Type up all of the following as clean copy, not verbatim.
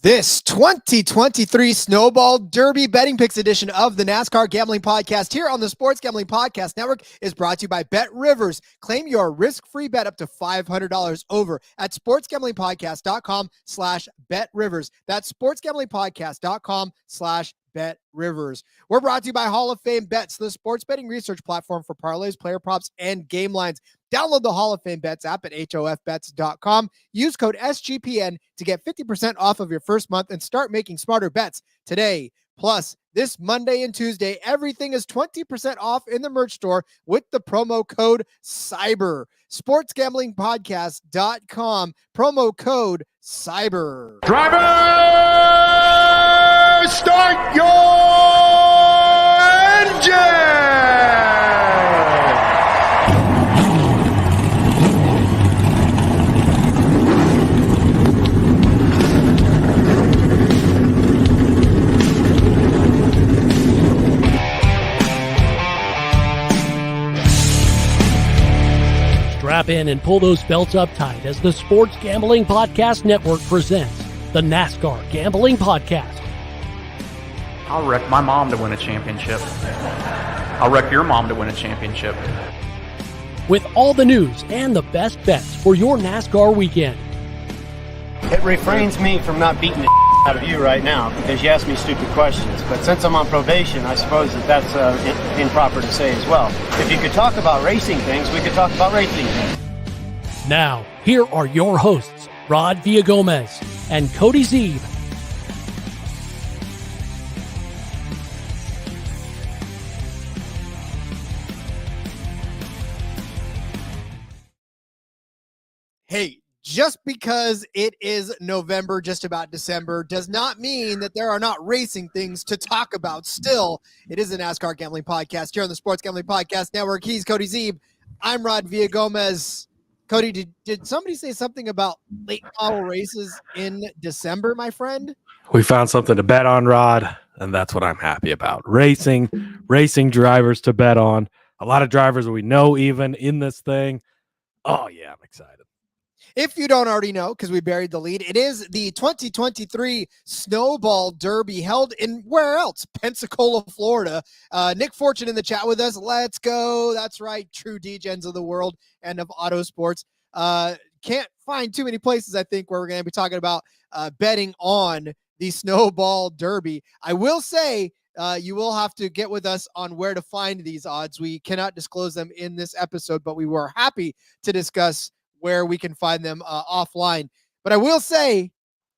This 2023 Snowball Derby betting picks edition of the NASCAR Gambling Podcast here on the Sports Gambling Podcast Network is brought to you by Bet Rivers. Claim your risk-free bet up to $500 over at sportsgamblingpodcast.com/betrivers. That's sportsgamblingpodcast.com/betrivers. We're brought to you by Hall of Fame Bets, the sports betting research platform for parlays, player props, and game lines. Download the Hall of Fame Bets app at hofbets.com. Use code SGPN to get 50% off of your first month and start making smarter bets today. Plus, this Monday and Tuesday, everything is 20% off in the merch store with the promo code CYBER. SportsGamblingPodcast.com, promo code CYBER. Driver, start your engine! Strap in and pull those belts up tight as the Sports Gambling Podcast Network presents the NASCAR Gambling Podcast. I'll wreck my mom to win a championship. I'll wreck your mom to win a championship. With all the news and the best bets for your NASCAR weekend. It refrains me from not beating the out of you right now because you asked me stupid questions. But since I'm on probation, I suppose that's improper to say as well. If you could talk about racing things, we could talk about racing things. Now, here are your hosts, Rod Villagomez and Cody Zeeb. Hey, just because it is November, just about December, does not mean that there are not racing things to talk about. Still, it is a NASCAR Gambling Podcast here on the Sports Gambling Podcast Network. He's Cody Zeeb. I'm Rod Villagomez. Cody, did somebody say something about late model races in December, my friend? We found something to bet on, Rod, and that's what I'm happy about. Racing drivers to bet on. A lot of drivers we know even in this thing. Oh, yeah, I'm excited. If you don't already know, because we buried the lead, it is the 2023 Snowball Derby held in where else? Pensacola, Florida. Nick Fortune in the chat with us. Let's go. That's right. True degens of the world and of auto sports. Can't find too many places, I think, where we're going to be talking about betting on the Snowball Derby. I will say you will have to get with us on where to find these odds. We cannot disclose them in this episode, but we were happy to discuss where we can find them offline. But I will say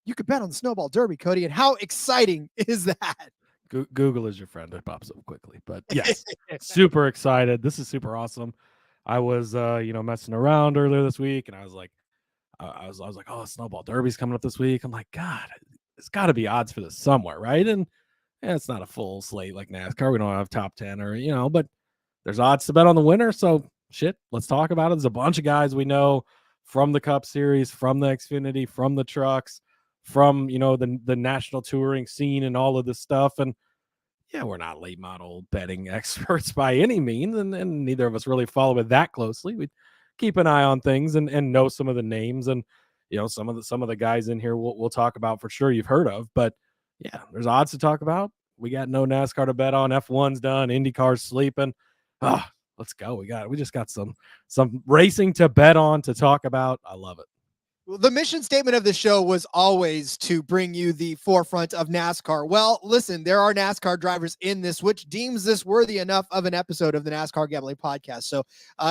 you could bet on the Snowball Derby, Cody, and how exciting is that? Google is your friend. It pops up quickly. But yes, super excited. This is super awesome. I was, messing around earlier this week, and I was like, oh, Snowball Derby's coming up this week. I'm like, God, there's got to be odds for this somewhere, right? And it's not a full slate like NASCAR. We don't have top 10 or, but there's odds to bet on the winner. So shit, let's talk about it. There's a bunch of guys we know from the Cup Series, from the Xfinity, from the trucks, from, the national touring scene and all of this stuff. And yeah, we're not late model betting experts by any means. And neither of us really follow it that closely. We keep an eye on things and know some of the names and, some of the guys in here we'll talk about for sure you've heard of. But yeah, there's odds to talk about. We got no NASCAR to bet on. F1's done. IndyCar's sleeping. Let's go. We just got some racing to bet on, to talk about. I love it. Well, the mission statement of the show was always to bring you the forefront of NASCAR. Well, listen, there are NASCAR drivers in this, which deems this worthy enough of an episode of the NASCAR Gambling Podcast. So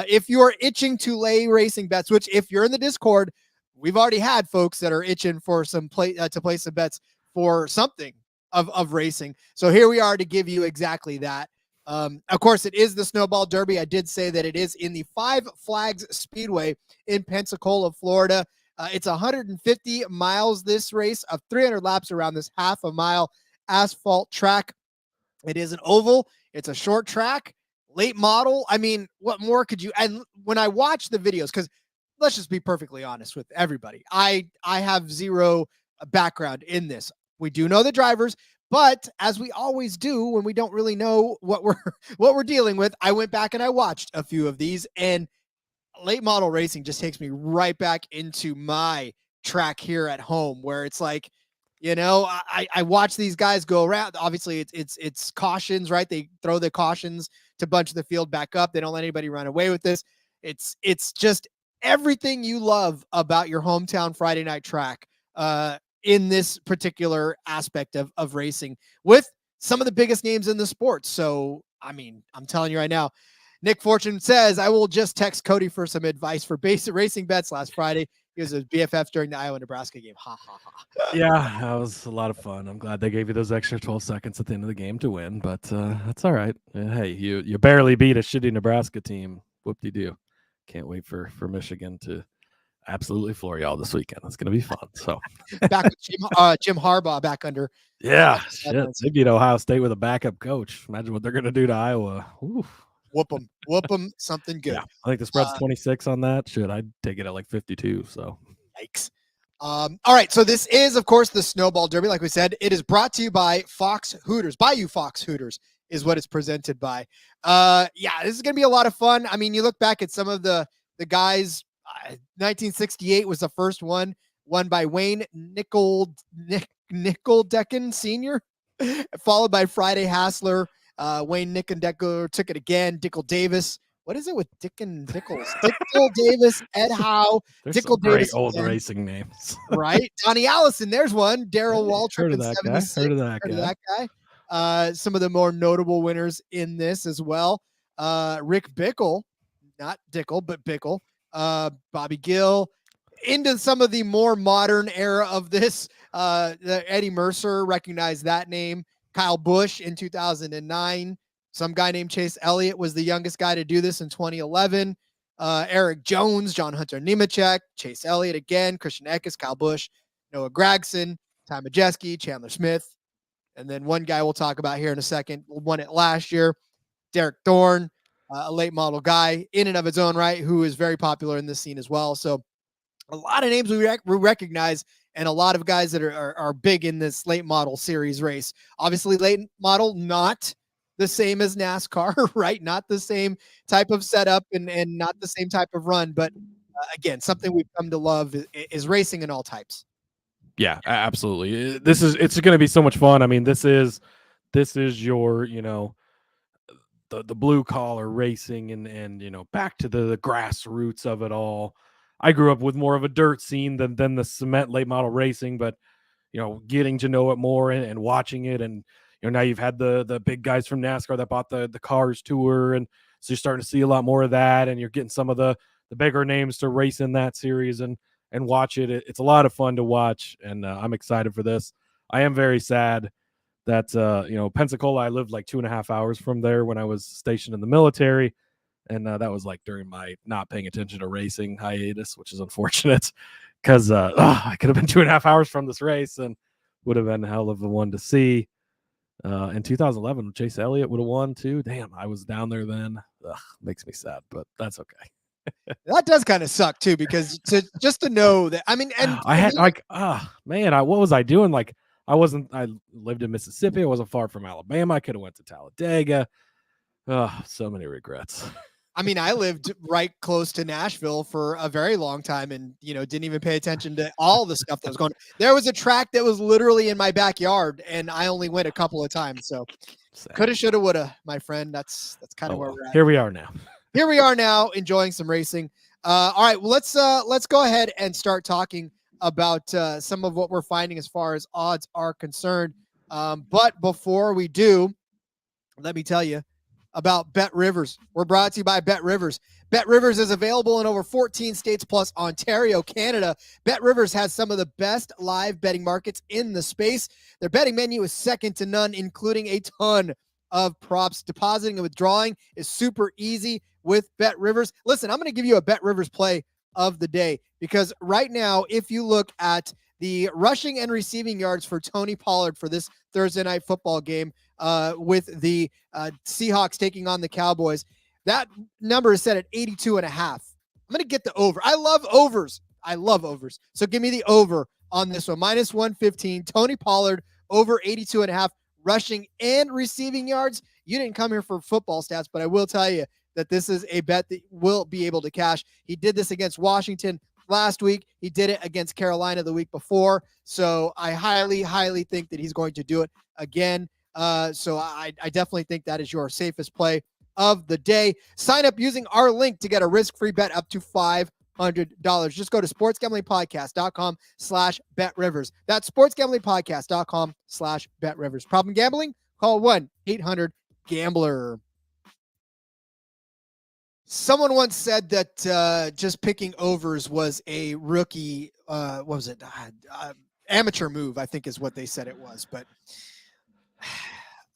if you're itching to lay racing bets, which if you're in the Discord, we've already had folks that are itching for some to place some bets for something of racing. So here we are to give you exactly that. Of course, it is the Snowball Derby. I did say that it is in the Five Flags Speedway in Pensacola, Florida. It's 150 miles, this race, of 300 laps around this half a mile asphalt track. It is an oval. It's a short track, late model. I mean, what more could you? And when I watch the videos, because let's just be perfectly honest with everybody, I have zero background in this. We do know the drivers. But as we always do when we don't really know what we're dealing with, I went back and I watched a few of these, and late model racing just takes me right back into my track here at home, where it's like, You know, I watch these guys go around. Obviously, it's cautions, right? They throw the cautions to bunch the field back up. They don't let anybody run away with this. It's just everything you love about your hometown Friday night track in this particular aspect of racing with some of the biggest names in the sport. So, I mean, I'm telling you right now, Nick Fortune says, I will just text Cody for some advice for basic racing bets last Friday. He was a BFFs during the Iowa-Nebraska game. Ha, ha, ha. Yeah, that was a lot of fun. I'm glad they gave you those extra 12 seconds at the end of the game to win, but that's all right. Hey, you barely beat a shitty Nebraska team. Whoop-de-doo. Can't wait for Michigan to absolutely floor y'all this weekend. It's going to be fun. So back with Jim Harbaugh back under. Yeah, shit. They beat Ohio State with a backup coach. Imagine what they're going to do to Iowa. Oof. Whoop them, something good. Yeah, I think the spread's 26 on that. I'd take it at like 52. So, yikes. All right, so this is, of course, the Snowball Derby. Like we said, it is brought to you by Fox Hooters. By you, Fox Hooters, is what it's presented by. Yeah, this is going to be a lot of fun. I mean, you look back at some of the guys. 1968 was the first one, won by Wayne Nickeldecken Sr., followed by Friday Hassler. Wayne Nickeldecker took it again. Dickel Davis. What is it with Dick and Dickles? Dickel Davis, Ed Howe, Dickel Davis. Old racing names. Right. Donnie Allison, there's one. Daryl Waltrip. Heard of that guy. Some of the more notable winners in this as well. Rick Bickle, not Dickel, but Bickle. Bobby Gill. Into some of the more modern era of this. Eddie Mercer, recognized that name. Kyle Busch in 2009. Some guy named Chase Elliott was the youngest guy to do this in 2011. Eric Jones, John Hunter Nemechek, Chase Elliott again, Christian Eckes, Kyle Busch, Noah Gragson, Ty Majeski, Chandler Smith. And then one guy we'll talk about here in a second, won it last year, Derek Thorn, a late model guy in and of its own right, who is very popular in this scene as well. So a lot of names we recognize, and a lot of guys that are big in this late model series race. Obviously, late model, not the same as NASCAR, right? Not the same type of setup and not the same type of run. But again, something we've come to love is racing in all types. Yeah, absolutely. It's going to be so much fun. I mean, this is your, the blue collar racing and back to the grassroots of it all. I grew up with more of a dirt scene than the cement late model racing, but getting to know it more and watching it, and now you've had the big guys from NASCAR that bought the Cars Tour, and so you're starting to see a lot more of that, and you're getting some of the bigger names to race in that series and watch it. It's a lot of fun to watch, and I'm excited for this. I am very sad that Pensacola, I lived like 2.5 hours from there when I was stationed in the military. And that was like during my not paying attention to racing hiatus, which is unfortunate because I could have been 2.5 hours from this race and would have been a hell of a one to see. In 2011, Chase Elliott would have won too. Damn, I was down there then. Makes me sad, but that's okay. That does kind of suck too, because just to know that, I mean, and I had what was I doing? Like I lived in Mississippi. I wasn't far from Alabama. I could have went to Talladega. So many regrets. I mean, I lived right close to Nashville for a very long time and, didn't even pay attention to all the stuff that was going on. There was a track that was literally in my backyard and I only went a couple of times. So coulda, shoulda, woulda, my friend. That's kind of where we're at. Here we are now. Here we are now enjoying some racing. All right, well, let's go ahead and start talking about some of what we're finding as far as odds are concerned. But before we do, let me tell you about Bet Rivers. We're brought to you by Bet Rivers. Bet Rivers is available in over 14 states plus Ontario, Canada. Bet Rivers has some of the best live betting markets in the space. Their betting menu is second to none, including a ton of props. Depositing and withdrawing is super easy with Bet Rivers. Listen, I'm going to give you a Bet Rivers play of the day, because right now, if you look at the rushing and receiving yards for Tony Pollard for this Thursday night football game with the Seahawks taking on the Cowboys, that number is set at 82.5. I'm going to get the over. I love overs. So give me the over on this one. Minus 115. Tony Pollard over 82.5 rushing and receiving yards. You didn't come here for football stats, but I will tell you that this is a bet that will be able to cash. He did this against Washington last week. He did it against Carolina the week before. So I highly, highly think that he's going to do it again. So I definitely think that is your safest play of the day. Sign up using our link to get a risk-free bet up to $500. Just go to sportsgamblingpodcast.com/betrivers. That's sportsgamblingpodcast.com/betrivers. Problem gambling? Call 1-800-GAMBLER. Someone once said that just picking overs was a rookie, what was it? Amateur move, I think is what they said it was. But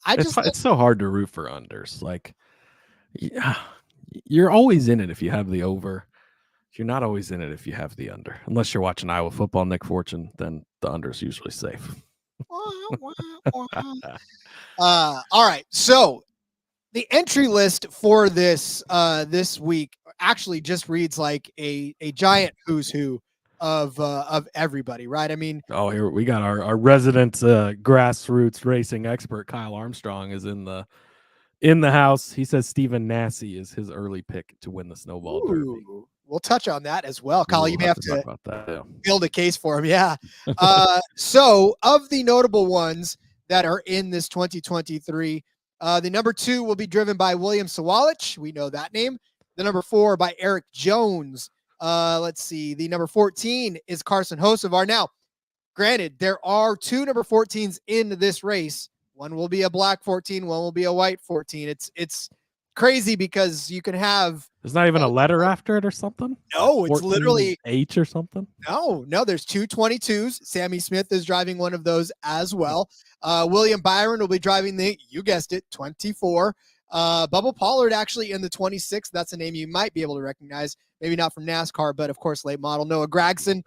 it's so hard to root for unders. Like, yeah, you're always in it if you have the over. You're not always in it if you have the under. Unless you're watching Iowa football, Nick Fortune, then the under is usually safe. All right. So the entry list for this this week actually just reads like a giant who's who of everybody, right? I mean, oh, here we got our resident grassroots racing expert Kyle Armstrong is in the house. He says Stephen Nasse is his early pick to win the Snowball Derby. We'll touch on that as well. Kyle, you may have to talk about that, yeah. Build a case for him. Yeah. So of the notable ones that are in this 2023, the number 2 will be driven by William Sawalich. We know that name. The number 4 by Eric Jones. Let's see. The number 14 is Carson Hocevar. Now, granted, there are 2 number 14s in this race. One will be a black 14. One will be a white 14. It's crazy because you can have. There's not even a letter after it or something. No, it's literally H or something. No, there's 2 22s. Sammy Smith is driving one of those as well. William Byron will be driving you guessed it, 24. Bubba Pollard actually in the 26. That's a name you might be able to recognize. Maybe not from NASCAR, but of course, late model. Noah Gragson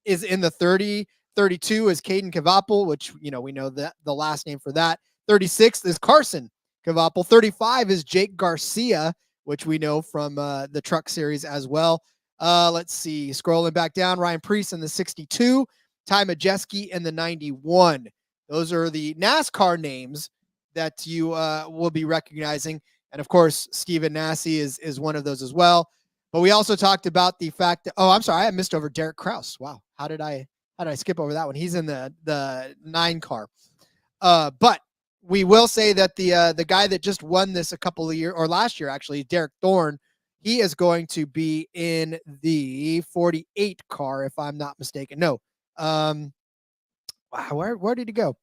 is in the 30. 32 is Caden Kvapil, which, we know that the last name for that. 36 is Carson Kvapil. 35 is Jake Garcia, which we know from the Truck Series as well. Let's see. Scrolling back down, Ryan Preece in the 62. Ty Majeski in the 91. Those are the NASCAR names that you will be recognizing. And, of course, Stephen Nasse is one of those as well. But we also talked about the fact that, I'm sorry, I missed over Derek Kraus. Wow. How did I skip over that one? He's in the 9 car. But we will say that the guy that just won this a couple of years, or last year actually, Derek Thorn, he is going to be in the 48 car, if I'm not mistaken. No. Wow, where did he go?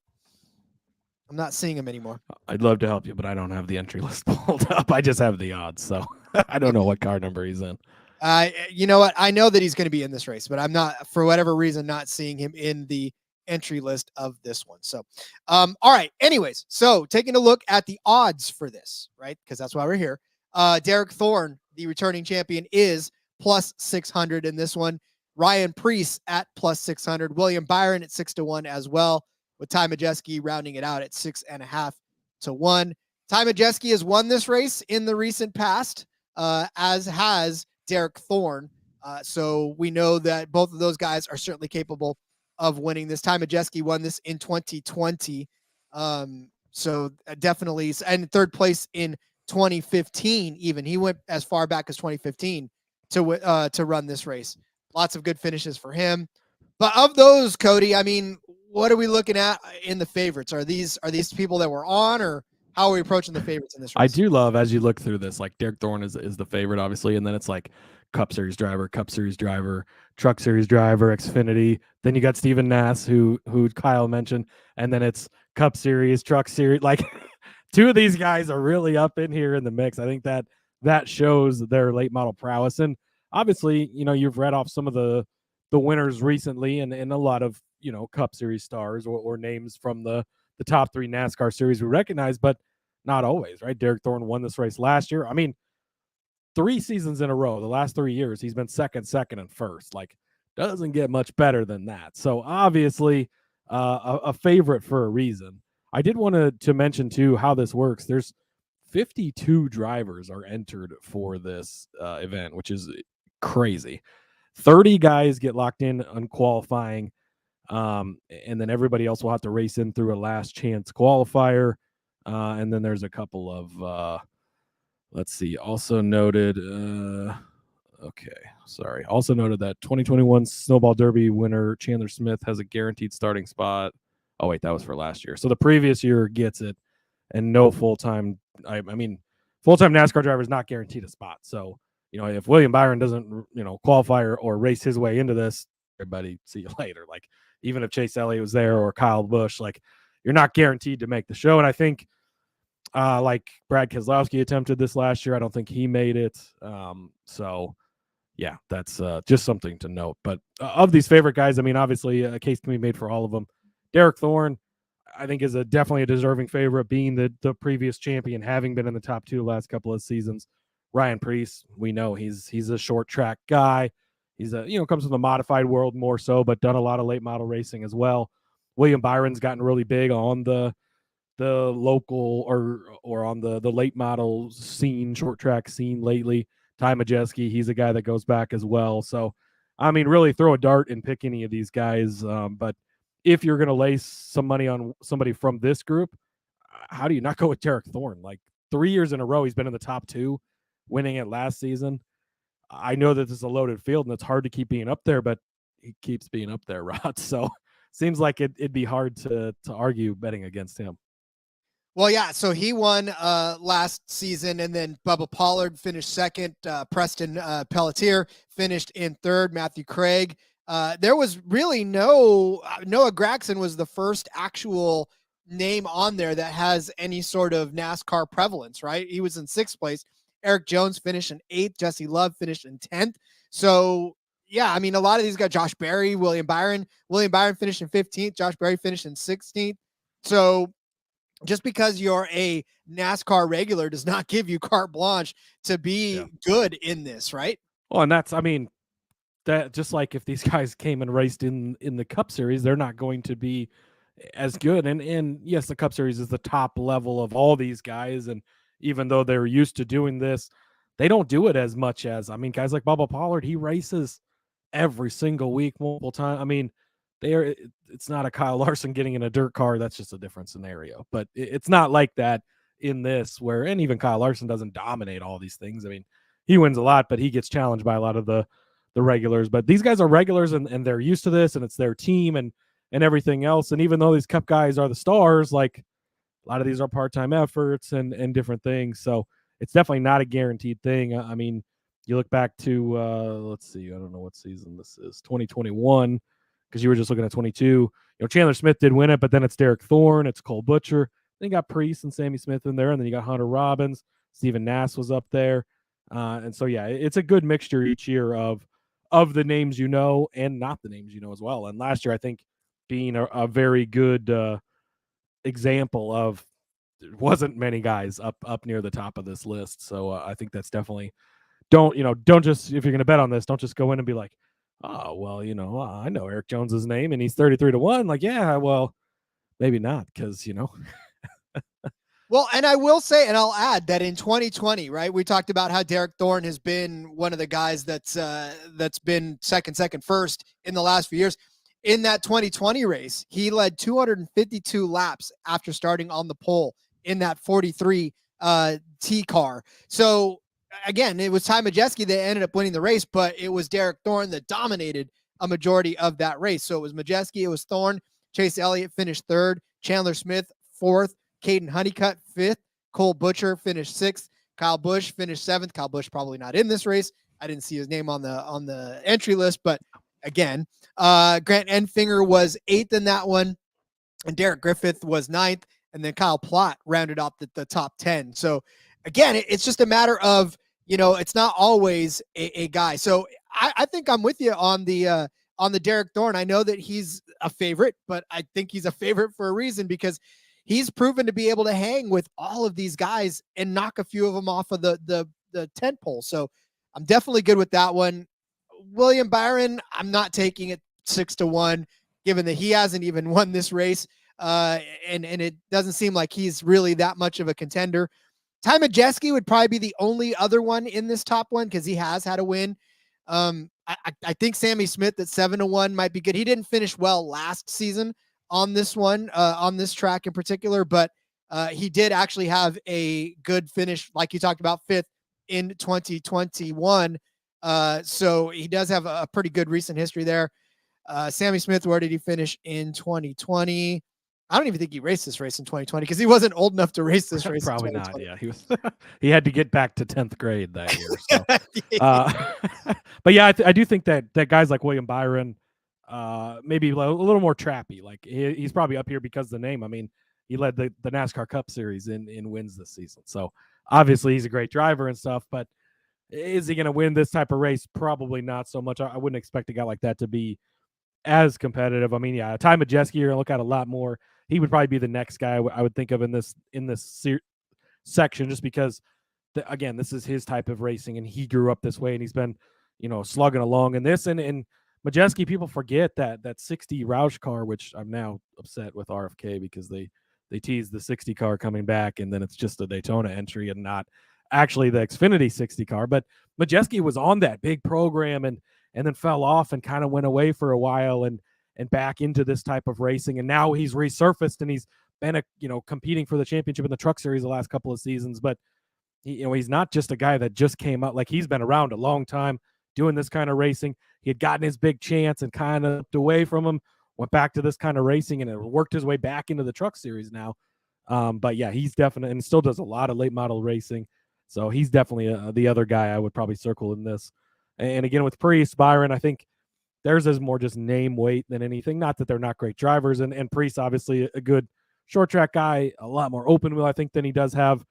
I'm not seeing him anymore. I'd love to help you, but I don't have the entry list pulled up. I just have the odds, so I don't know what car number he's in. You know what? I know that he's going to be in this race, but I'm not, for whatever reason, not seeing him in the entry list of this one. So, all right. Anyways, so taking a look at the odds for this, right? Because that's why we're here. Derek Thorn, the returning champion, is plus 600 in this one. Ryan Preece at plus 600. William Byron at 6-1 as well, with Ty Majeski rounding it out at 6.5 to 1. Ty Majeski has won this race in the recent past, as has Derek Thorn. So we know that both of those guys are certainly capable of winning this. Ty Majeski won this in 2020. So definitely, and third place in 2015 even. He went as far back as 2015 to run this race. Lots of good finishes for him. But of those, Cody, I mean, what are we looking at in the favorites? Are these people that we're on, or how are we approaching the favorites in this race? I do love, as you look through this, like Derek Thorn is the favorite, obviously, and then it's like Cup Series driver, Truck Series driver, Xfinity. Then you got Stephen Nasse, who Kyle mentioned, and then it's Cup Series, Truck Series. Like, 2 of these guys are really up in here in the mix. I think that shows their late model prowess. And obviously, you've read off some of the winners recently, and a lot of Cup Series stars or names from the top 3 NASCAR series we recognize, but not always, right? Derek Thorn won this race last year. I mean, 3 seasons in a row, the last 3 years, he's been second, and first. Like, doesn't get much better than that. So obviously, a favorite for a reason. I did want to mention too how this works. There's 52 drivers are entered for this event, which is crazy. 30 guys get locked in on qualifying, and then everybody else will have to race in through a last chance qualifier. And then there's a couple of, let's see, also noted, Okay, sorry. Also noted that 2021 Snowball Derby winner Chandler Smith has a guaranteed starting spot. Oh wait, that was for last year. So the previous year gets it, and no full-time. I mean, full-time NASCAR driver is not guaranteed a spot. So if William Byron doesn't qualify or race his way into this, everybody see you later. Like even if Chase Elliott was there or Kyle Busch, like you're not guaranteed to make the show. And I think like Brad Keselowski attempted this last year, I don't think he made it. So yeah, that's just something to note. But of these favorite guys, I mean, obviously a case can be made for all of them. Derek Thorn, I think, is definitely a deserving favorite, being the previous champion, having been in the top 2 the last couple of seasons. Ryan Preece, we know he's a short track guy. He's comes from the modified world more so, but done a lot of late model racing as well. William Byron's gotten really big on the local or on the late model scene, short track scene lately. Ty Majeski, he's a guy that goes back as well. So, I mean, really throw a dart and pick any of these guys. But if you're going to lay some money on somebody from this group, how do you not go with Derek Thorn? Like 3 years in a row, he's been in the top 2, winning it last season. I know that this is a loaded field and it's hard to keep being up there, but he keeps being up there, Rod. So seems like it'd be hard to argue betting against him. Well, yeah, so he won last season, and then Bubba Pollard finished second. Preston Pelletier finished in third. Matthew Craig. There was really Noah Gragson was the first actual name on there that has any sort of NASCAR prevalence, right? He was in 6th place. Eric Jones finished in 8th. Jesse Love finished in 10th. So, yeah, I mean, a lot of these guys, Josh Berry, William Byron finished in 15th. Josh Berry finished in 16th. So, just because you're a NASCAR regular does not give you carte blanche to be good in this, right? Well, and that's, I mean, that just like if these guys came and raced in the Cup Series, they're not going to be as good. And yes, the Cup Series is the top level of all these guys. And even though they're used to doing this, they don't do it as much as, I mean, guys like Bubba Pollard, he races every single week, multiple times. I mean, it's not a Kyle Larson getting in a dirt car. That's just a different scenario. But it's not like that in this and even Kyle Larson doesn't dominate all these things. I mean, he wins a lot, but he gets challenged by a lot of the regulars. But these guys are regulars and they're used to this, and it's their team and everything else. And even though these Cup guys are the stars, like a lot of these are part-time efforts and different things. So it's definitely not a guaranteed thing. I mean, you look back to, let's see, I don't know what season this is, 2021, because you were just looking at 22. Chandler Smith did win it, but then it's Derek Thorn, it's Cole Butcher. Then you got Preece and Sammy Smith in there, and then you got Hunter Robbins. Stephen Nass was up there. And so, yeah, it's a good mixture each year of the names and not the names as well. And last year, I think, being a very good example of there wasn't many guys up near the top of this list. So I think that's definitely don't just, if you're going to bet on this, don't just go in and be like, oh, well, I know Eric Jones's name and he's 33-1. Like, yeah, well, maybe not because, Well, and I will say, and I'll add that in 2020, right, we talked about how Derek Thorn has been one of the guys that's been second, first in the last few years. In that 2020 race, he led 252 laps after starting on the pole in that 43 T car. So, again, it was Ty Majeski that ended up winning the race, but it was Derek Thorn that dominated a majority of that race. So it was Majeski, it was Thorn. Chase Elliott finished 3rd. Chandler Smith, 4th. Caden Honeycutt, 5th. Cole Butcher finished 6th. Kyle Busch finished 7th. Kyle Busch probably not in this race. I didn't see his name on the entry list, but again, Grant Enfinger was 8th in that one, and Derek Griffith was 9th, and then Kyle Plott rounded up the top 10. So again, it's just a matter of, it's not always a guy. So I think I'm with you on the Derek Thorn. I know that he's a favorite, but I think he's a favorite for a reason, because he's proven to be able to hang with all of these guys and knock a few of them off of the tent pole. So I'm definitely good with that one. William Byron, I'm not taking it 6-1, given that he hasn't even won this race. And it doesn't seem like he's really that much of a contender. Ty Majeski would probably be the only other one in this top one, because he has had a win. I think Sammy Smith at 7-1 might be good. He didn't finish well last season on this one, on this track in particular, but he did actually have a good finish, like you talked about, 5th in 2021 So he does have a pretty good recent history there. Sammy Smith, where did he finish in 2020? I don't even think he raced this race in 2020 because he wasn't old enough to race this race. Probably not. Yeah, he was. He had to get back to 10th grade that year. So. But yeah, I do think that guys like William Byron, maybe a little more trappy. Like he's probably up here because of the name. I mean, he led the NASCAR Cup Series in wins this season. So obviously he's a great driver and stuff. But is he going to win this type of race? Probably not so much. I wouldn't expect a guy like that to be as competitive. I mean, yeah, Ty Majeski, you're going to look at a lot more. He would probably be the next guy I would think of in this section, just because, again, this is his type of racing, and he grew up this way, and he's been, slugging along in this. And Majeski, people forget that 60 Roush car, which I'm now upset with RFK because they teased the 60 car coming back, and then it's just a Daytona entry and not actually the Xfinity 60 car. But Majeski was on that big program and then fell off and kind of went away for a while and back into this type of racing. And now he's resurfaced and he's been competing for the championship in the Truck Series the last couple of seasons. But he's not just a guy that just came out. Like, he's been around a long time doing this kind of racing. He had gotten his big chance and kind of looked away from him, went back to this kind of racing, and it worked his way back into the Truck Series now. But yeah, he's definitely, and still does a lot of late model racing. So he's definitely the other guy I would probably circle in this. And again, with Priest, Byron, I think theirs is more just name weight than anything. Not that they're not great drivers. And Priest, obviously a good short track guy, a lot more open wheel, I think, than he does have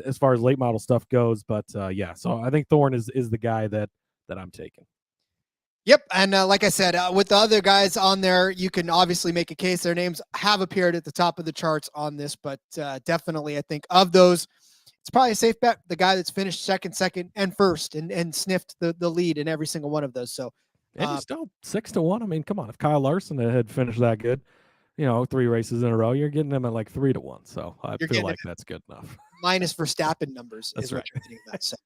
as far as late model stuff goes. But yeah, so I think Thorn is the guy that I'm taking. Yep. And like I said, with the other guys on there, you can obviously make a case. Their names have appeared at the top of the charts on this, but definitely I think of those, it's probably a safe bet. The guy that's finished second, and first and sniffed the lead in every single one of those. So, and he's still 6-1. I mean, come on, if Kyle Larson had finished that good, 3 races in a row, you're getting him at like 3-1. So I feel like that's good enough. Minus Verstappen numbers. That's right. What you're getting about. So,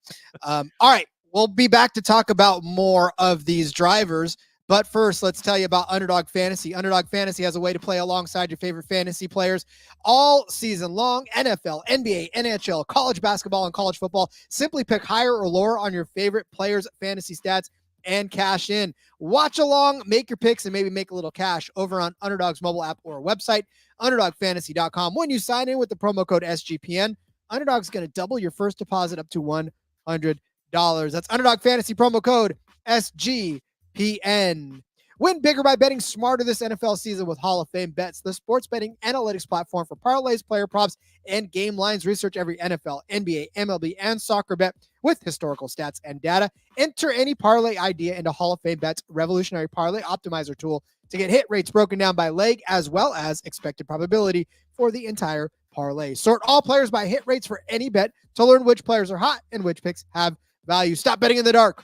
all right. We'll be back to talk about more of these drivers. But first, let's tell you about Underdog Fantasy. Underdog Fantasy has a way to play alongside your favorite fantasy players all season long. NFL, NBA, NHL, college basketball, and college football. Simply pick higher or lower on your favorite players' fantasy stats and cash in. Watch along, make your picks, and maybe make a little cash over on Underdog's mobile app or website, UnderdogFantasy.com. When you sign in with the promo code SGPN, Underdog's going to double your first deposit up to $100. That's Underdog Fantasy promo code SGPN. Win bigger by betting smarter this NFL season with Hall of Fame Bets, the sports betting analytics platform for parlays, player props, and game lines. Research every NFL, NBA, MLB, and soccer bet with historical stats and data. Enter any parlay idea into Hall of Fame Bets revolutionary parlay optimizer tool to get hit rates broken down by leg as well as expected probability for the entire parlay. Sort all players by hit rates for any bet to learn which players are hot and which picks have value. Stop betting in the dark.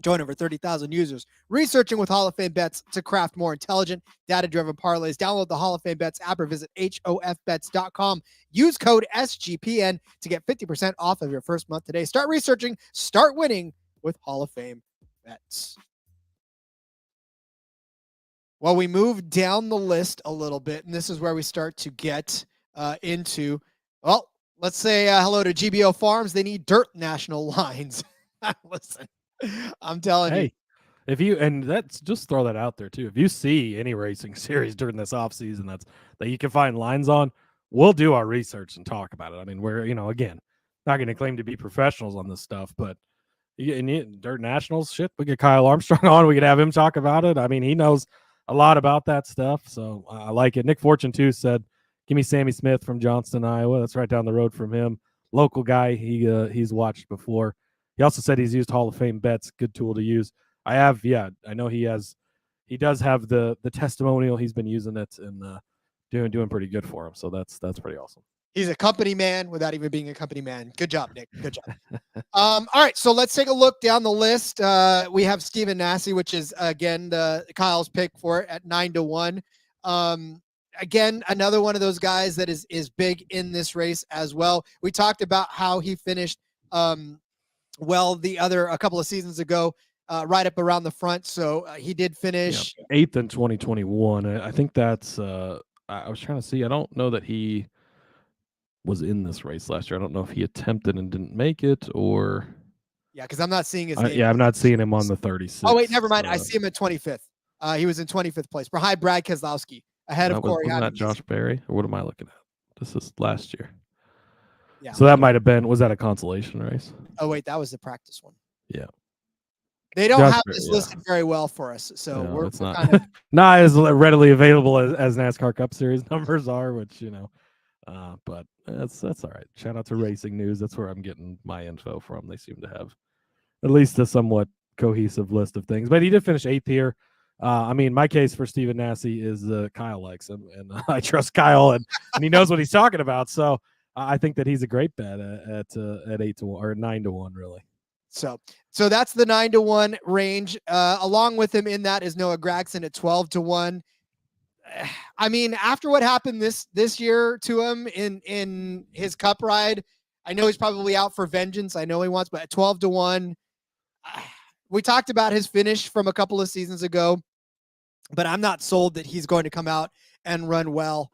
Join over 30,000 users researching with Hall of Fame Bets to craft more intelligent, data-driven parlays. Download the Hall of Fame Bets app or visit HOFBets.com. Use code SGPN to get 50% off of your first month today. Start researching, start winning with Hall of Fame Bets. Well, we move down the list a little bit, and this is where we start to get into, well, let's say hello to GBO Farms. They need dirt national lines. Listen. I'm telling you. If you, and that's just throw that out there too. If you see any racing series during this off season that you can find lines on, we'll do our research and talk about it. I mean, we're, again, not going to claim to be professionals on this stuff, but dirt nationals, shit, we get Kyle Armstrong on. We could have him talk about it. I mean, he knows a lot about that stuff. So I like it. Nick Fortune too said, give me Sammy Smith from Johnston, Iowa. That's right down the road from him. Local guy. He's watched before. He also said he's used Hall of Fame Bets, good tool to use. I have, yeah, I know he does have the testimonial. He's been using it and doing pretty good for him. So that's pretty awesome. He's a company man without even being a company man. Good job, Nick. Good job. All right, so let's take a look down the list. We have Stephen Nasse, which is again Kyle's pick for it at 9-1. Again, another one of those guys that is big in this race as well. We talked about how he finished a couple of seasons ago, right up around the front. So he did finish 8th in 2021. I think that's, I was trying to see, I don't know that he was in this race last year. I don't know if he attempted and didn't make it or. Yeah, because I'm not seeing his name. Yeah, I'm not seeing him on the 36. Oh, wait, never mind. I see him at 25th. He was in 25th place behind Brad Keselowski, ahead of Corey. Wasn't that Josh Berry? Or what am I looking at? This is last year. Yeah. So that might have been, was that a consolation race? Oh, wait, that was the practice one. Yeah. They don't Josh have Berry, this listed very well for us. So No, we're it's not, kind of not as readily available as NASCAR Cup Series numbers are, which, but that's all right. Shout out to Racing News. That's where I'm getting my info from. They seem to have at least a somewhat cohesive list of things. But he did finish 8th here. My case for Stephen Nasse is Kyle likes him, and I trust Kyle, and he knows what he's talking about. So I think that he's a great bet at 8-1 or 9-1, really. So that's the 9-1 range. Along with him in that is Noah Gragson at 12-1. I mean, after what happened this year to him in his Cup ride, I know he's probably out for vengeance. I know he wants, but at 12-1, we talked about his finish from a couple of seasons ago, but I'm not sold that he's going to come out and run well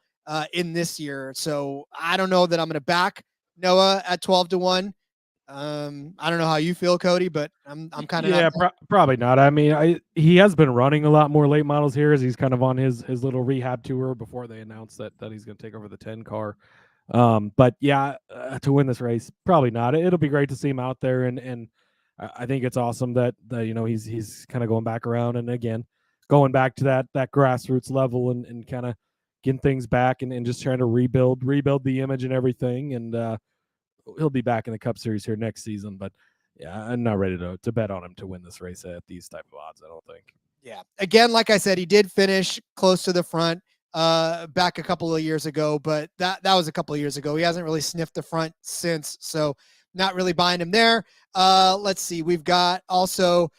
in this year. So I don't know that I'm going to back Noah at 12-1. I don't know how you feel, Cody, but I'm kind of probably not. I mean, he has been running a lot more late models here as he's kind of on his little rehab tour before they announced that he's going to take over the 10 car. But yeah, to win this race, probably not. It'll be great to see him out there, and I think it's awesome that he's kind of going back around and again going back to that grassroots level and kind of getting things back and just trying to rebuild the image and everything. And he'll be back in the Cup Series here next season. But yeah, I'm not ready to bet on him to win this race at these type of odds, I don't think. Yeah. Again, like I said, he did finish close to the front back a couple of years ago, but that was a couple of years ago. He hasn't really sniffed the front since, so not really buying him there. Let's see. We've got also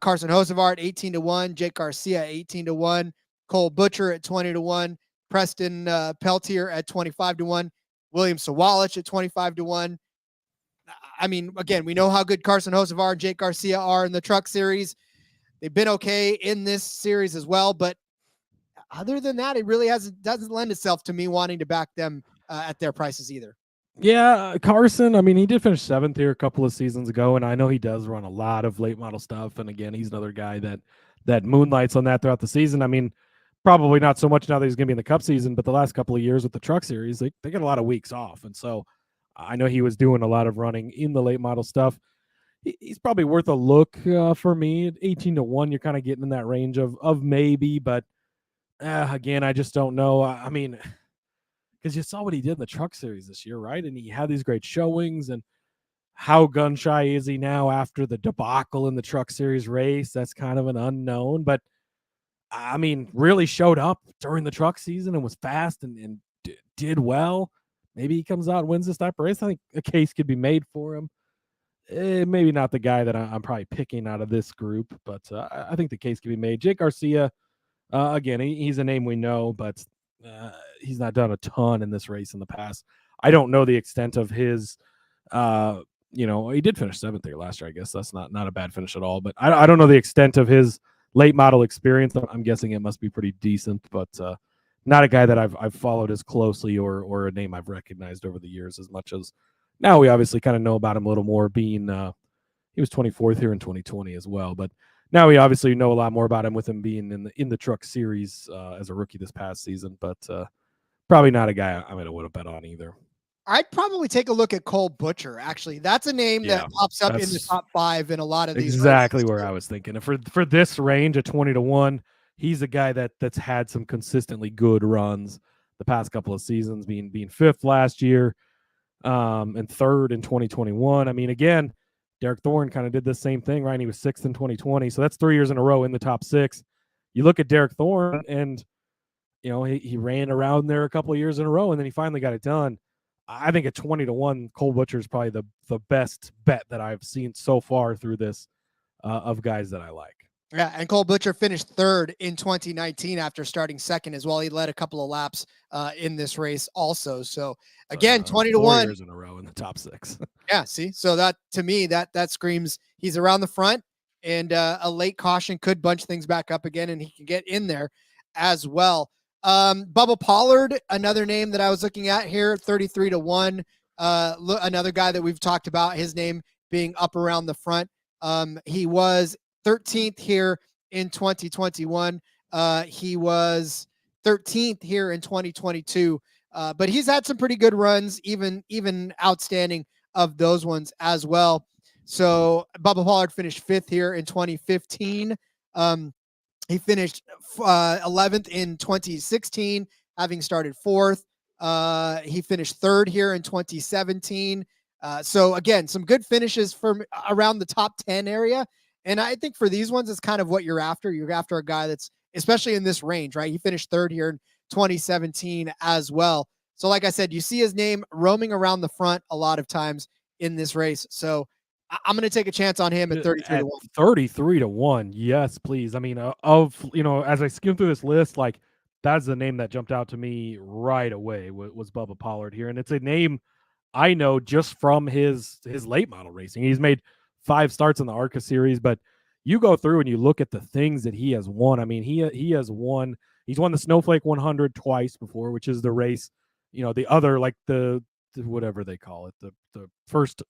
Carson Hocevar at 18-1, Jake Garcia 18-1, Cole Butcher at 20-1, Preston Peltier at 25-1, William Sawalich at 25-1. I mean, again, we know how good Carson Hocevar and Jake Garcia are in the Truck Series. They've been okay in this series as well, but other than that, it really doesn't lend itself to me wanting to back them at their prices either. Yeah, Carson, I mean, he did finish 7th here a couple of seasons ago, and I know he does run a lot of late model stuff. And again, he's another guy that moonlights on that throughout the season. I mean, probably not so much now that he's going to be in the Cup season, but the last couple of years with the Truck Series, they get a lot of weeks off. And so I know he was doing a lot of running in the late model stuff. He's probably worth a look for me. At 18-1, you're kind of getting in that range of maybe, but again, I just don't know. I mean, because you saw what he did in the Truck Series this year, right? And he had these great showings, and how gun shy is he now after the debacle in the Truck Series race? That's kind of an unknown, but I mean, really showed up during the truck season and was fast and did well. Maybe he comes out and wins this type of race. I think a case could be made for him. Maybe not the guy that I'm probably picking out of this group, but I think the case can be made. Jake Garcia, again, he's a name we know, but he's not done a ton in this race in the past. I don't know the extent of his, he did finish 7th here last year. I guess that's not a bad finish at all, but I don't know the extent of his late model experience. I'm guessing it must be pretty decent, but not a guy that I've followed as closely or a name I've recognized over the years as much as now. We obviously kind of know about him a little more, being he was 24th here in 2020 as well, but now we obviously know a lot more about him with him being in the Truck Series as a rookie this past season, but probably not a guy I would have bet on either. I'd probably take a look at Cole Butcher. Actually, that's a name that pops up in the top 5 in a lot of these. Exactly races. Where I was thinking. For this range of 20-1, he's a guy that's had some consistently good runs the past couple of seasons, being 5th last year, and 3rd in 2021. I mean, again, Derek Thorn kind of did the same thing, right? He was 6th in 2020, so that's 3 years in a row in the top 6. You look at Derek Thorn, and he ran around there a couple of years in a row, and then he finally got it done. I think at 20-1, Cole Butcher is probably the best bet that I've seen so far through this of guys that I like. Yeah, and Cole Butcher finished 3rd in 2019 after starting 2nd as well. He led a couple of laps in this race also. So again, 20-1 4 years in a row in the top 6. Yeah, see, so that to me that screams he's around the front, and a late caution could bunch things back up again, and he can get in there as well. Bubba Pollard, another name that I was looking at here, 33-1. Another guy that we've talked about, his name being up around the front. He was 13th here in 2021. He was 13th here in 2022. But he's had some pretty good runs, even outstanding of those ones as well. So Bubba Pollard finished 5th here in 2015. He finished 11th in 2016, having started 4th. He finished 3rd here in 2017. So again, some good finishes from around the top 10 area. And I think for these ones, it's kind of what you're after. You're after a guy that's, especially in this range, right? He finished 3rd here in 2017 as well. So like I said, you see his name roaming around the front a lot of times in this race. So I'm going to take a chance on him at 33 to 1. 33 to 1. Yes, please. I mean, as I skimmed through this list, like that's the name that jumped out to me right away was Bubba Pollard here. And it's a name I know just from his late model racing. He's made 5 starts in the ARCA series, but you go through and you look at the things that he has won. I mean, he has won. He's won the Snowflake 100 twice before, which is the race, the other, like the whatever they call it, the first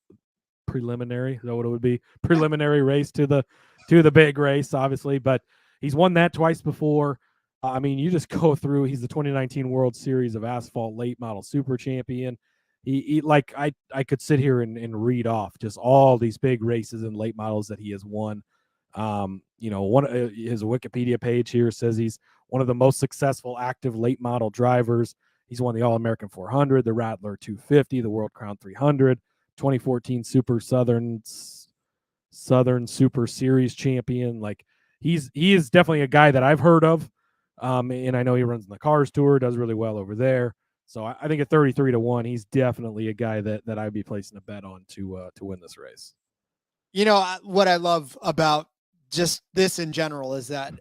preliminary, is that what it would be? Preliminary race to the big race, obviously. But he's won that twice before. I mean, you just go through. He's the 2019 World Series of Asphalt Late Model Super Champion. He like I could sit here and read off just all these big races and late models that he has won. His Wikipedia page here says he's one of the most successful active late model drivers. He's won the All-American 400, the Rattler 250, the World Crown 300, 2014 Super Southern Super Series champion. Like he is definitely a guy that I've heard of. And I know he runs in the Cars Tour, does really well over there. So I think at 33 to 1, he's definitely a guy that I'd be placing a bet on to win this race. What I love about just this in general is that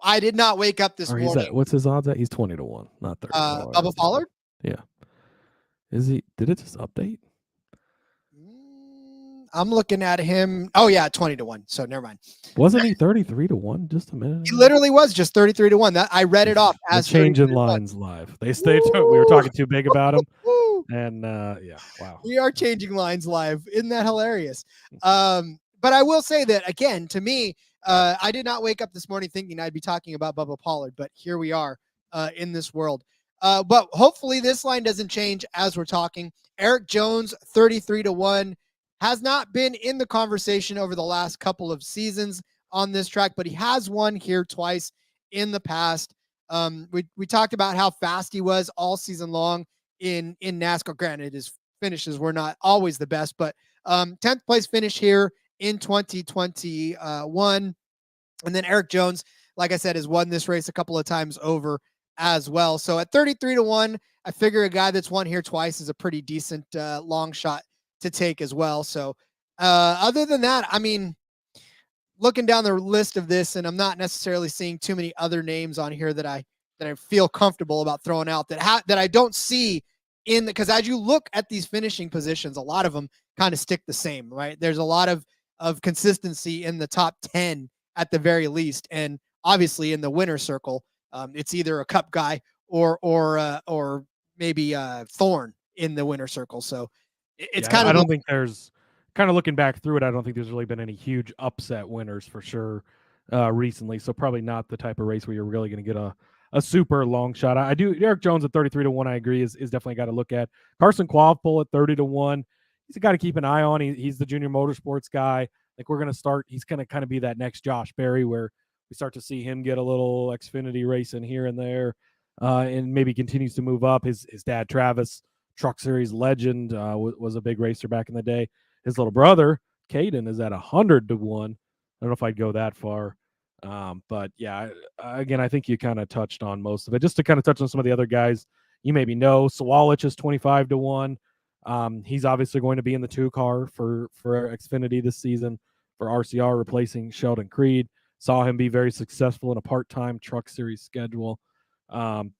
I did not wake up this morning. What's his odds at? He's 20 to 1, not 30. Bubba Pollard? Yeah. Is he? Did it just update? I'm looking at him. Oh yeah, 20 to 1. So never mind. Wasn't he 33 to 1 just a minute ago? He literally was just 33 to 1. That I read it off as changing lines live. We were talking too big about him. And wow. We are changing lines live. Isn't that hilarious? But I will say that again, to me, I did not wake up this morning thinking I'd be talking about Bubba Pollard, but here we are in this world. But hopefully this line doesn't change as we're talking. Eric Jones, 33 to 1. Has not been in the conversation over the last couple of seasons on this track, but he has won here twice in the past. We talked about how fast he was all season long in NASCAR. Granted, his finishes were not always the best, but 10th place finish here in 2021. And then Eric Jones, like I said, has won this race a couple of times over as well. So at 33 to 1, I figure a guy that's won here twice is a pretty decent long shot to take as well. So other than that, I mean, looking down the list of this, and I'm not necessarily seeing too many other names on here that I feel comfortable about throwing out that I don't see in because as you look at these finishing positions, a lot of them kind of stick the same, right? There's a lot of consistency in the top 10 at the very least. And obviously in the winner circle, it's either a Cup guy or maybe Thorn in the winner circle. So it's kind of, I don't think there's kind of looking back through it. I don't think there's really been any huge upset winners for sure recently. So probably not the type of race where you're really going to get a super long shot. I do. Eric Jones at 33 to 1, I agree, is definitely got to look at. Carson Quavpole at 30 to 1. He's a guy to keep an eye on. He's the junior motorsports guy. Like he's going to kind of be that next Josh Berry where we start to see him get a little Xfinity racing here and there and maybe continues to move up. His dad, Travis, Truck Series legend, was a big racer back in the day. His little brother, Caden, is at 100 to 1. I don't know if I'd go that far. But yeah, again, I think you kind of touched on most of it. Just to kind of touch on some of the other guys you maybe know, Sawalich is 25 to 1. He's obviously going to be in the 2-car for Xfinity this season for RCR, replacing Sheldon Creed. Saw him be very successful in a part-time Truck Series schedule.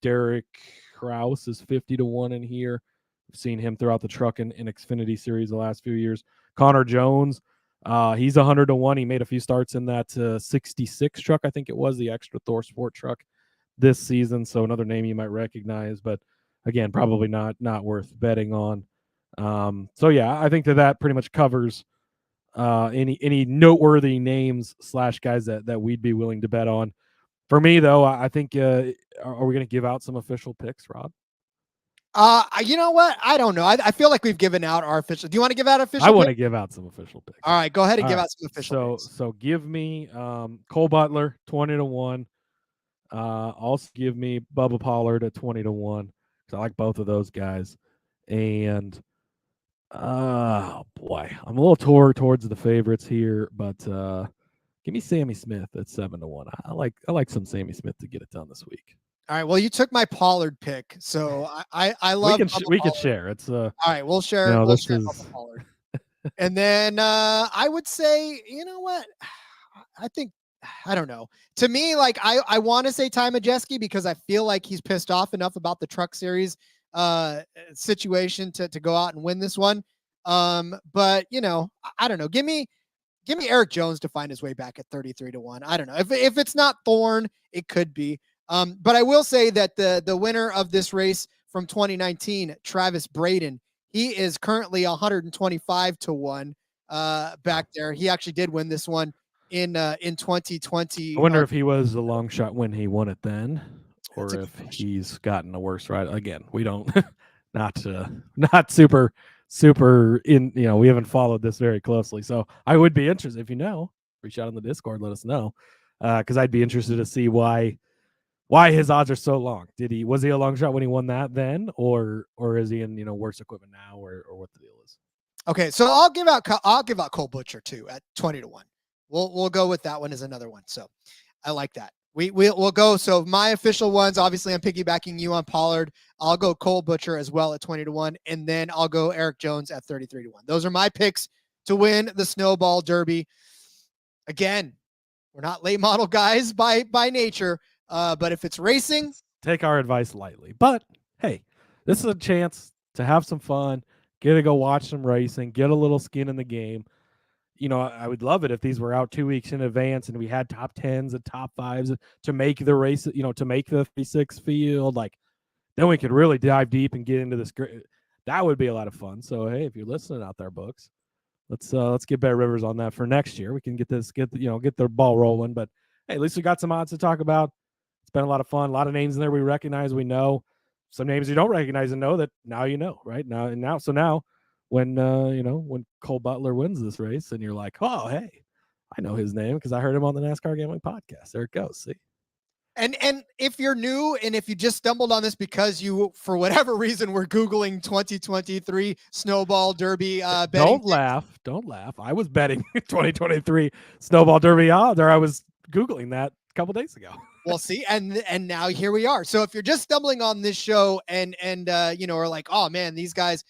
Derek Kraus is 50 to 1 in here. We've seen him throughout the truck and Xfinity Series the last few years. Connor Jones, he's 100 to 1. He made a few starts in that 66 truck, I think it was, the extra Thor Sport truck this season. So another name you might recognize, but again, probably not worth betting on. So yeah, I think that pretty much covers any noteworthy names / guys that we'd be willing to bet on. For me, though, I think are we going to give out some official picks, Rob? You know what? I don't know. I feel like we've given out our official. Do you want to give out official? I want to give out some official picks. All right, go ahead and give out some official picks. So give me Cole Butler 20-1. Also give me Bubba Pollard at 20-1 because I like both of those guys. And oh boy, I'm a little towards the favorites here, but give me Sammy Smith at 7-1. I like some Sammy Smith to get it done this week. All right. Well, you took my Pollard pick, so I love. We can share. It's all right. We'll share. You know, we'll share Pollard. And then I would say, you know what? I don't know. To me, like I want to say Ty Majeski because I feel like he's pissed off enough about the Truck Series situation to go out and win this one. But you know, I don't know. Give me Eric Jones to find his way back at 33-1. I don't know if it's not Thorn, it could be. But I will say that the winner of this race from 2019, Travis Braden, he is currently 125-1 back there. He actually did win this one in 2020. I wonder if he was a long shot when he won it then, or if he's gotten a worse ride. Again, we don't not super in, you know, we haven't followed this very closely. So I would be interested if you know, reach out on the Discord, let us know. Because I'd be interested to see why his odds are so long. Was he a long shot when he won that then, or is he in, you know, worse equipment now, or what the deal is? Okay, so I'll give out Cole Butcher too at 20-1. We'll go with that one as another one. So I like that. We'll go. So my official ones, obviously I'm piggybacking you on Pollard. I'll go Cole Butcher as well at 20-1, and then I'll go Eric Jones at 33-1. Those are my picks to win the Snowball Derby. Again, we're not late model guys by nature. But if it's racing, take our advice lightly. But hey, this is a chance to have some fun, get to go watch some racing, get a little skin in the game. You know, I would love it if these were out 2 weeks in advance and we had top 10s and top 5s to make the race, you know, to make the 36 field. Like, then we could really dive deep and get into this. That would be a lot of fun. So, hey, if you're listening out there, books, let's get Bear Rivers on that for next year. We can get the ball rolling. But hey, at least we got some odds to talk about. It's been a lot of fun. A lot of names in there we recognize, we know. Some names you don't recognize and know that now you know, right? Now, when when Cole Butler wins this race and you're like, oh, hey, I know his name because I heard him on the NASCAR Gambling Podcast. There it goes. See? And if you're new and if you just stumbled on this because you, for whatever reason, were Googling 2023 Snowball Derby betting. Don't laugh. I was betting 2023 Snowball Derby odds, or I was Googling that a couple days ago. Well, see, and now here we are. So if you're just stumbling on this show and are like, oh man, these guys,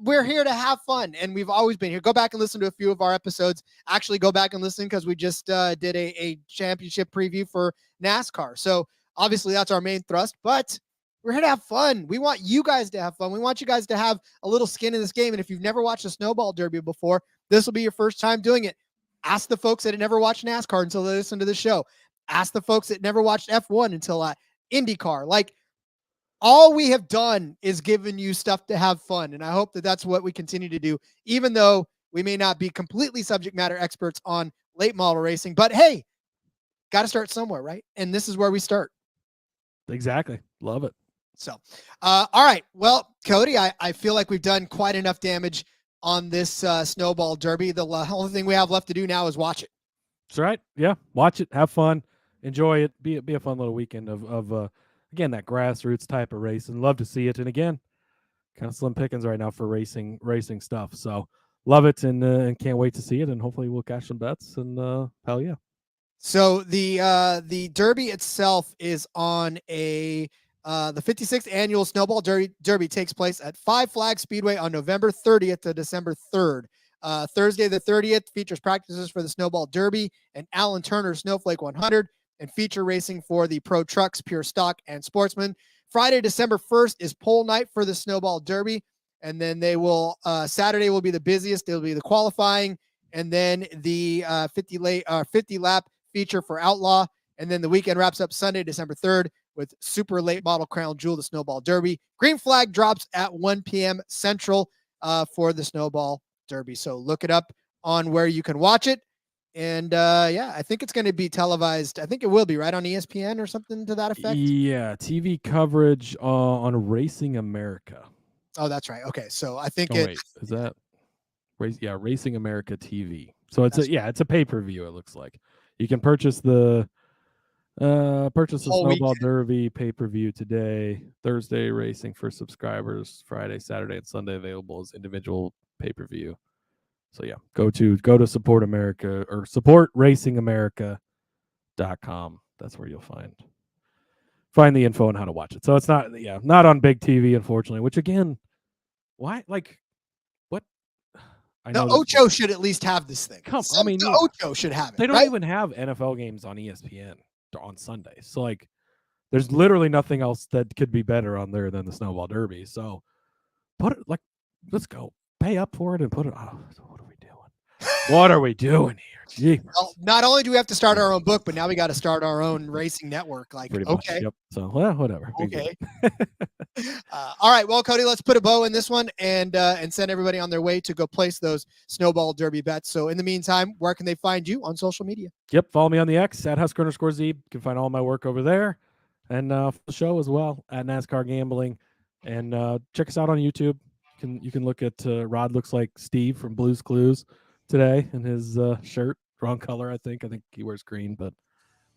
we're here to have fun, and we've always been here. Go back and listen to a few of our episodes. Actually, go back and listen because we just did a championship preview for NASCAR. So obviously that's our main thrust, but we're here to have fun. We want you guys to have fun. We want you guys to have a little skin in this game. And if you've never watched a Snowball Derby before, this will be your first time doing it. Ask the folks that had never watched NASCAR until they listen to the show. Ask the folks that never watched F1 until IndyCar. Like, all we have done is given you stuff to have fun. And I hope that that's what we continue to do, even though we may not be completely subject matter experts on late model racing. But hey, got to start somewhere, right? And this is where we start. Exactly. Love it. So, all right. Well, Cody, I feel like we've done quite enough damage on this Snowball Derby. The only thing we have left to do now is watch it. That's right. Yeah. Watch it. Have fun. Enjoy it. Be a fun little weekend of again, that grassroots type of race, and love to see it. And again, kind of slim pickings right now for racing stuff. So love it and can't wait to see it. And hopefully we'll cash some bets and hell yeah. So the Derby itself is on the 56th annual Snowball Derby takes place at Five Flags Speedway on November 30th to December 3rd. Thursday the 30th features practices for the Snowball Derby and Alan Turner Snowflake 100 and feature racing for the Pro Trucks, Pure Stock, and Sportsman. Friday, December 1st is pole night for the Snowball Derby. And then they will, Saturday will be the busiest. It'll be the qualifying. And then the 50 lap feature for Outlaw. And then the weekend wraps up Sunday, December 3rd with super late model Crown Jewel, the Snowball Derby. Green flag drops at 1 p.m. Central for the Snowball Derby. So look it up on where you can watch it. And I think it's going to be televised. I think it will be right on ESPN or something to that effect. Yeah, TV coverage on Racing America. Oh, that's right. Okay, so I think wait, is that Racing America TV. So it's it's a pay-per-view. It looks like you can purchase the Snowball Derby pay-per-view today. Thursday racing for subscribers. Friday, Saturday, and Sunday available as individual pay-per-view. So yeah, go to Support America or supportracingamerica.com. That's where you'll find the info on how to watch it. So it's not on big TV, unfortunately, which again, why what? I know Ocho should at least have this thing. Ocho should have it. They don't even have NFL games on ESPN on Sunday. So like there's literally nothing else that could be better on there than the Snowball Derby. So put it let's go. Pay up for it and put it. Oh, what are we doing? What are we doing here? Gee. Well, not only do we have to start our own book, but now we got to start our own racing network. Like, pretty much, yep. So, whatever. Okay. All right. Well, Cody, let's put a bow in this one and send everybody on their way to go place those Snowball Derby bets. So, in the meantime, where can they find you on social media? Yep. Follow me on the X at @Husker_Zeeb. You can find all my work over there, and the show as well at NASCAR Gambling. And check us out on YouTube. You can look at Rod looks like Steve from Blue's Clues today in his shirt, wrong color. I think he wears green, but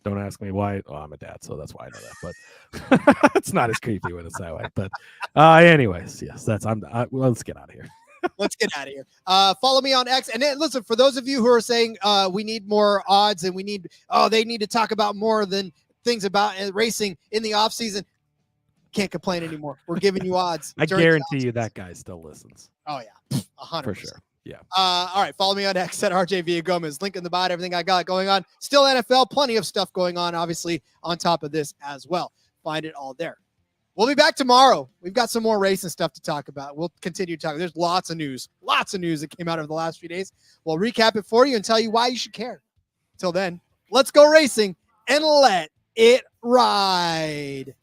don't ask me why. Oh, I'm a dad, so that's why I know that. But it's not as creepy when it's that way. But anyways, yes, let's get out of here. Let's get out of here. Follow me on X. And then listen, for those of you who are saying we need more odds and they need to talk about more than things about racing in the off season. Can't complain anymore. We're giving you odds. I guarantee you that guy still listens. Oh yeah, 100%. For sure. Yeah. All right. Follow me on X at RJ Villagomez. Link in the bio. Everything I got going on. Still NFL. Plenty of stuff going on. Obviously, on top of this as well. Find it all there. We'll be back tomorrow. We've got some more racing stuff to talk about. We'll continue talking. There's lots of news that came out over the last few days. We'll recap it for you and tell you why you should care. Until then, let's go racing and let it ride.